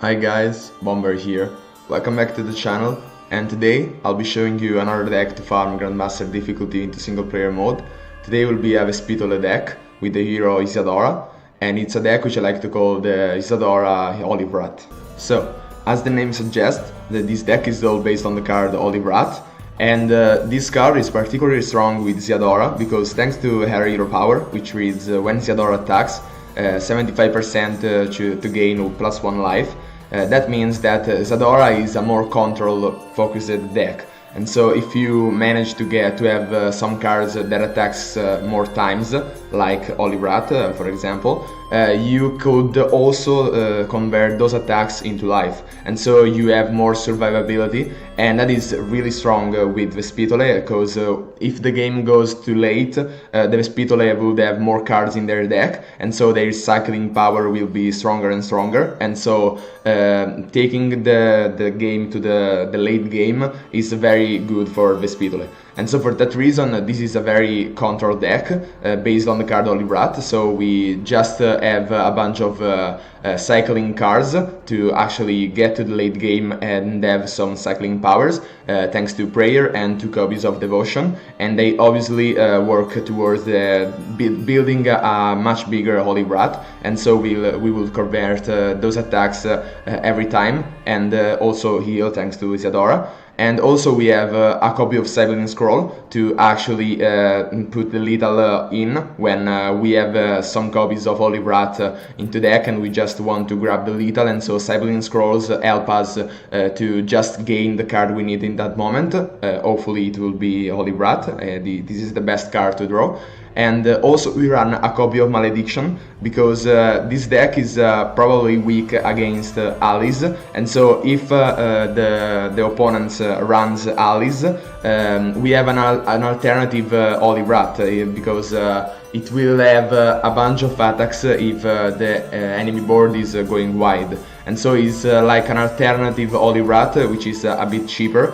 Hi guys, Bomber here. Welcome back to the channel, and today I'll be showing you another deck to farm Grandmaster difficulty into single player mode. Today will be a Vespitole deck with the hero Ysadora, and it's a deck which I like to call the Ysadora Olive Rat. So, as the name suggests, this deck is all based on the card Olive Rat, and this card is particularly strong with Ysadora because thanks to her hero power, which reads when Ysadora attacks, 75% to gain +1 life. That means that Ysadora is a more control-focused deck, and so if you manage to have some cards that attacks more times, like Olive Rat, for example, you could also convert those attacks into life, and so you have more survivability, and that is really strong with Vespitole, because if the game goes too late, the Vespitole would have more cards in their deck, and so their cycling power will be stronger and stronger, and so taking the game to the late game is very good for Vespitole. And so for that reason, this is a very control deck based on the card Olive Rat, so we just have a bunch of cycling cards to actually get to the late game and have some cycling powers, thanks to Prayer and 2 copies of Devotion, and they obviously work towards building a much bigger Olive Rat, and so we will convert those attacks every time, and also heal thanks to Ysadora. And also we have a copy of Sybilline Scroll to actually put the lethal in when we have some copies of Olive Rat into deck and we just want to grab the lethal, and so Sybilline Scrolls help us to just gain the card we need in that moment. Hopefully it will be Olive Rat, this is the best card to draw. And also we run a copy of Malediction because this deck is probably weak against allies, and so if the opponents runs allies, we have an alternative Olive Rat because it will have a bunch of attacks if the enemy board is going wide, and so it's like an alternative Olive Rat which is a bit cheaper,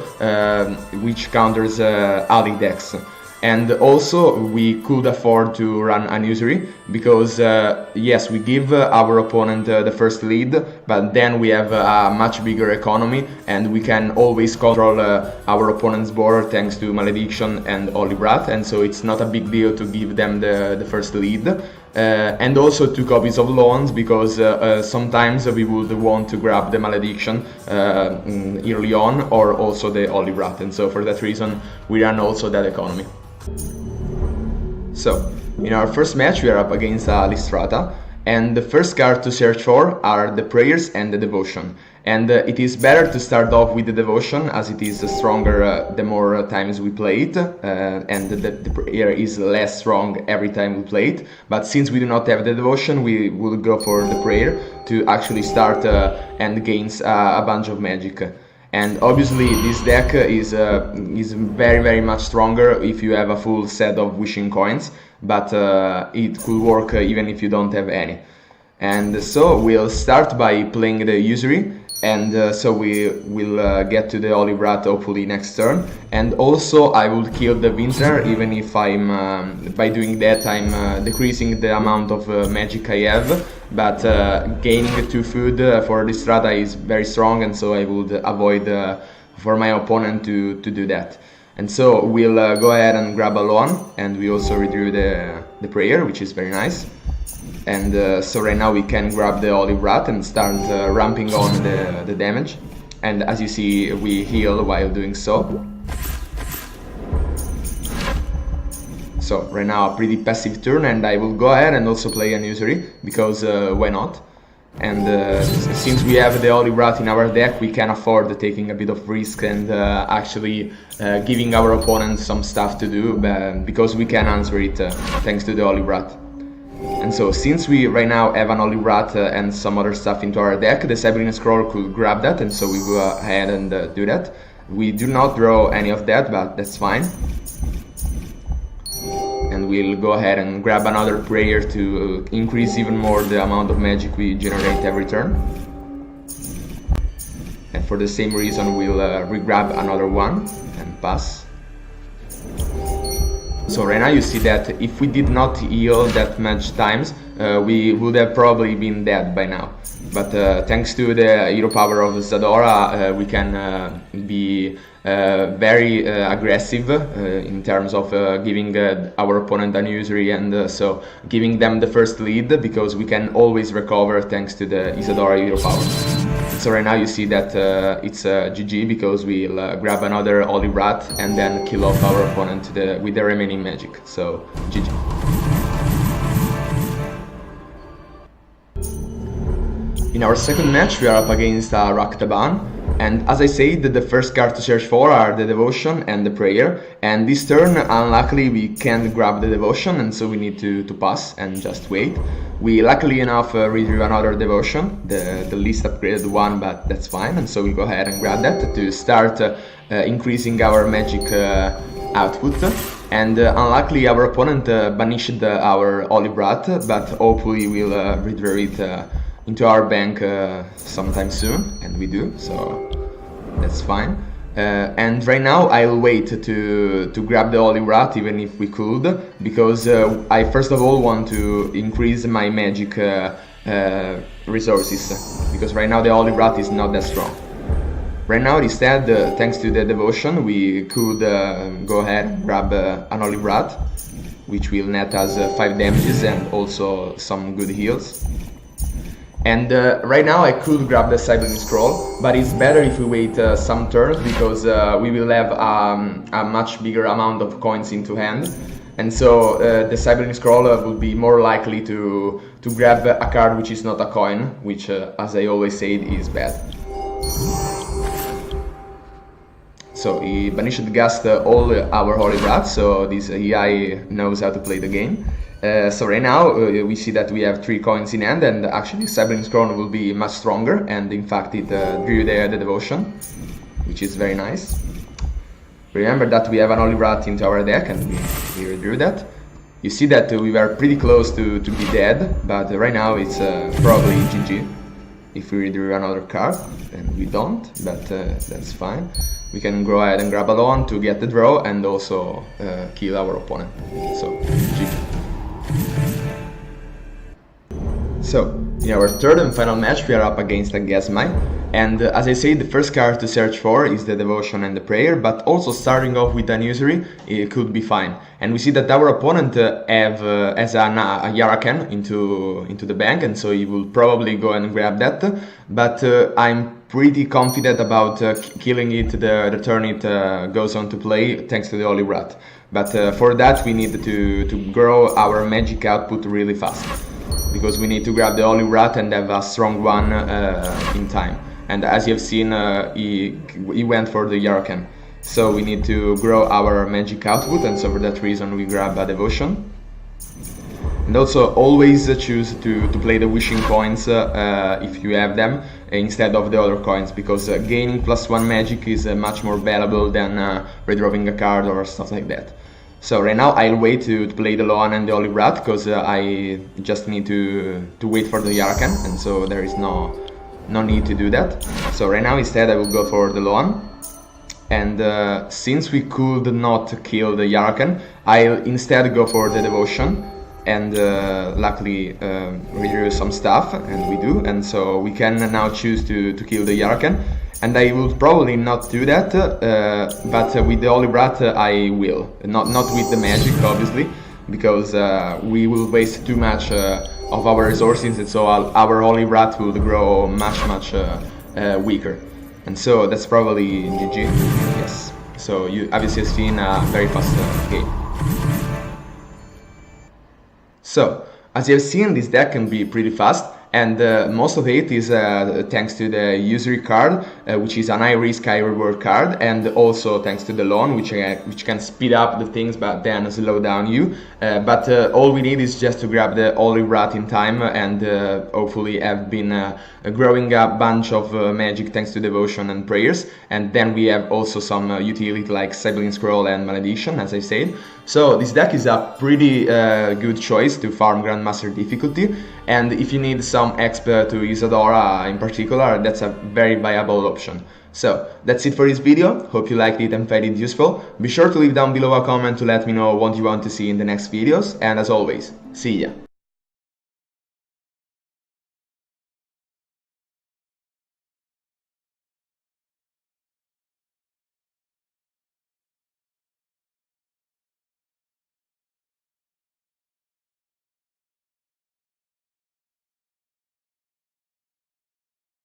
which counters ally decks. And also we could afford to run an Usury because yes, we give our opponent the first lead, but then we have a much bigger economy and we can always control our opponent's board thanks to Malediction and Olive Rat, and so it's not a big deal to give them the first lead. And also 2 copies of Loans because sometimes we would want to grab the Malediction early on, or also the Olive Rat, and so for that reason we run also that economy. So, in our first match we are up against Lystrata, and the first card to search for are the Prayers and the Devotion. And it is better to start off with the Devotion as it is stronger the more times we play it, and the Prayer is less strong every time we play it. But since we do not have the Devotion, we will go for the Prayer to actually start and gains a bunch of magic. And obviously this deck is very much stronger if you have a full set of Wishing Coins, but it could work even if you don't have any. And so we'll start by playing the Usury, and so we will get to the Olive Rat hopefully next turn. And also I will kill the Vintner, even if by doing that I'm decreasing the amount of magic I have, but gaining 2 food for this strata is very strong, and so I would avoid for my opponent to do that. And so we'll go ahead and grab a Loan, and we also redrew the Prayer, which is very nice. And so right now we can grab the Olive Rat and start ramping on the damage, and as you see we heal while doing so. So right now a pretty passive turn, and I will go ahead and also play an Usury because why not? And since we have the Olive Rat in our deck, we can afford taking a bit of risk and actually giving our opponent some stuff to do, because we can answer it thanks to the Olive Rat. And so since we right now have an Olive Rat and some other stuff into our deck, the Sybilline Scroll could grab that, and so we go ahead and do that. We do not draw any of that, but that's fine. And we'll go ahead and grab another Prayer to increase even more the amount of magic we generate every turn. And for the same reason we'll re-grab another one and pass. So right now you see that if we did not heal that much times, we would have probably been dead by now. But thanks to the hero power of Ysadora, we can be very aggressive in terms of giving our opponent an Usury, and so giving them the first lead, because we can always recover thanks to the Ysadora hero power. So right now you see that it's GG, because we'll grab another Holy Rat and then kill off our opponent with the remaining magic. So GG. In our second match we are up against Raktaban, and as I said, the first card to search for are the Devotion and the Prayer, and this turn unluckily we can't grab the Devotion, and so we need to pass and just wait. We luckily enough redrew another Devotion, the least upgraded one, but that's fine, and so we go ahead and grab that to start increasing our magic output. And unluckily our opponent banished our Holy Rat, but hopefully we'll redraw it into our bank sometime soon, and we do, so that's fine. And right now I'll wait to grab the Holy Rat, even if we could, because I first of all want to increase my magic resources, because right now the Holy Rat is not that strong. Right now instead, thanks to the Devotion, we could go ahead and grab an Holy Rat, which will net us 5 damages and also some good heals. And right now I could grab the Sybilline Scroll, but it's better if we wait some turns, because we will have a much bigger amount of coins into hand, and so the Sybilline Scroll will be more likely to grab a card which is not a coin, which as I always said is bad. So he banished Gast all our Holy Rats, so this AI knows how to play the game. So right now we see that we have 3 coins in hand, and actually Sybilline Scroll will be much stronger, and in fact it drew the Devotion, which is very nice. Remember that we have an Holy Rat into our deck, and we redrew that. You see that we were pretty close to be dead, but right now it's probably GG if we redrew another card, and we don't, but that's fine. We can go ahead and grab a Loan to get the draw and also kill our opponent, so GG. So, in our third and final match we are up against a Gesmai, and as I said, the first card to search for is the Devotion and the Prayer, but also starting off with an Usury it could be fine. And we see that our opponent has a Yarakan into the bank, and so he will probably go and grab that, but I'm pretty confident about killing it the turn it goes on to play, thanks to the Holy Rat. But for that we need to grow our magic output really fast, because we need to grab the Holy Rat and have a strong one in time. And as you have seen, he went for the Yarakan. So we need to grow our magic output, and so for that reason we grab a Devotion. And also always choose to play the Wishing Coins if you have them, instead of the other coins, because gaining +1 magic is much more valuable than redrawing a card or stuff like that. So right now I'll wait to play the Loan and the Holy Rat, because I just need to wait for the Yarakan, and so there is no need to do that. So right now instead I will go for the Loan, and since we could not kill the Yarakan, I'll instead go for the Devotion, and luckily redraw some stuff, and we do, and so we can now choose to kill the Yarakan. And I will probably not do that, but with the Holy Rat I will. Not with the magic, obviously, because we will waste too much of our resources, and so our Holy Rat will grow much weaker. And so that's probably GG, yes. So you obviously have seen a very fast game. So, as you have seen, this deck can be pretty fast, and most of it is thanks to the Usury card, which is an high risk, high reward card, and also thanks to the Loan, which can speed up the things but then slow down you. But all we need is just to grab the Holy Rat in time, and hopefully have been growing a bunch of magic thanks to Devotion and Prayers, and then we have also some utility like Sybilline Scroll and Malediction, as I said. So this deck is a pretty good choice to farm Grandmaster difficulty, and if you need some exp to Ysadora in particular, that's a very viable option. So that's it for this video, hope you liked it and found it useful. Be sure to leave down below a comment to let me know what you want to see in the next videos, and as always, see ya!